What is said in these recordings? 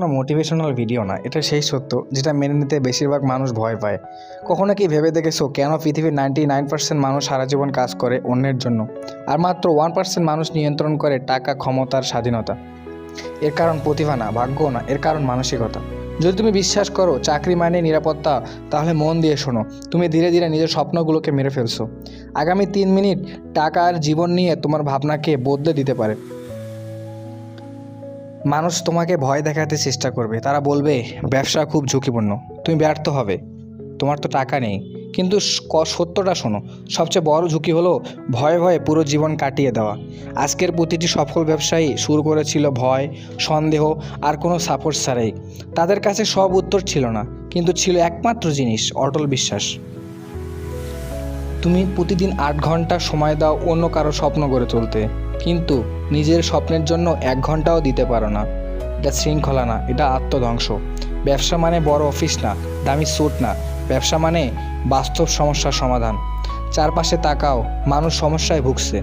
কোনো motivational video না, এটা সেই সত্য যেটা মেনে নিতে বেশিরভাগ মানুষ ভয় পায়। কখনো কি ভেবে দেখেছো কেন পৃথিবীর 99% মানুষ সারা জীবন কাজ করে অন্যের জন্য, আর মাত্র 1% মানুষ নিয়ন্ত্রণ করে টাকা, ক্ষমতার, স্বাধীনতা? এর কারণ প্রতিভা না, ভাগ্য না, এর কারণ মানসিকতা। যদি তুমি বিশ্বাস করো চাকরি মানে নিরাপত্তা, তাহলে মন দিয়ে শোনো, তুমি ধীরে ধীরে নিজের স্বপ্নগুলোকে মেরে ফেলছো। আগামী 3 মিনিট টাকা আর জীবন নিয়ে তোমার ভাবনাকে বদলে দিতে পারে। মানুষ তোমাকে ভয় দেখাতে চেষ্টা করবে, তারা বলবে ব্যবসা খুব ঝুঁকিপূর্ণ, তুমি ব্যর্থ হবে, তোমার তো টাকা নেই। কিন্তু সত্যটা শোনো, সবচেয়ে বড় ঝুঁকি হলো ভয়ে ভয়ে পুরো জীবন কাটিয়ে দেওয়া। আজকের প্রতিটি সফল ব্যবসায়ী শুরু করেছিল ভয়, সন্দেহ আর কোনো সাপোর্ট ছাড়াই। তাদের কাছে সব উত্তর ছিল না, কিন্তু ছিল একমাত্র জিনিস, অটল বিশ্বাস। তুমি প্রতিদিন 8 ঘন্টা সময় দাও অন্য কারো স্বপ্ন গড়ে তুলতে, কিন্তু নিজের স্বপ্নের জন্য 1 ঘন্টাও দিতে পারো না। এটা শৃঙ্খলা না, এটা আত্মধ্বংস। ব্যবসা মানে বড় অফিস না, দামি স্যুট না, ব্যবসা মানে বাস্তব সমস্যার সমাধান। চারপাশে তাকাও, মানুষ সমস্যায় ভুগছে।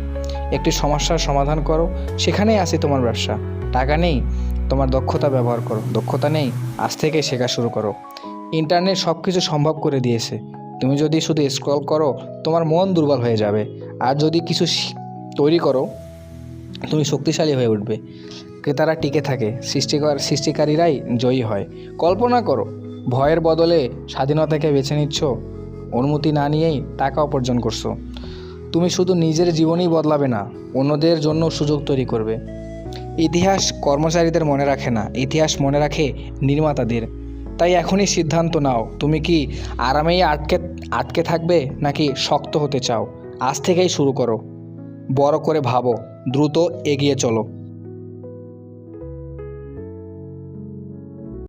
একটি সমস্যার সমাধান করো, সেখানেই আছে তোমার ব্যবসা। টাকা নেই, তোমার দক্ষতা ব্যবহার করো। দক্ষতা নেই, আজ থেকে শেখা শুরু করো। ইন্টারনেট সব কিছু সম্ভব করে দিয়েছে, তুমি যদি শুধু স্ক্রল করো তোমার মন দুর্বল হয়ে যাবে, আর যদি কিছু তৈরি করো তুমি শক্তিশালী হয়ে উঠবে। ক্রেতারা টিকে থাকে, সৃষ্টিকারীরাই জয়ী হয়। কল্পনা করো, ভয়ের বদলে স্বাধীনতাকে বেছে নিচ্ছ, অনুমতি না নিয়েই টাকা উপার্জন করছো। তুমি শুধু নিজের জীবনই বদলাবে না, অন্যদের জন্য সুযোগ তৈরি করবে। ইতিহাস কর্মচারীদের মনে রাখে না, ইতিহাস মনে রাখে নির্মাতাদের। তাই এখনই সিদ্ধান্ত নাও, তুমি কি আরামেই আটকে থাকবে নাকি শক্ত হতে চাও? আজ থেকেই শুরু করো, বড় করে ভাবো, দ্রুত এগিয়ে চলো।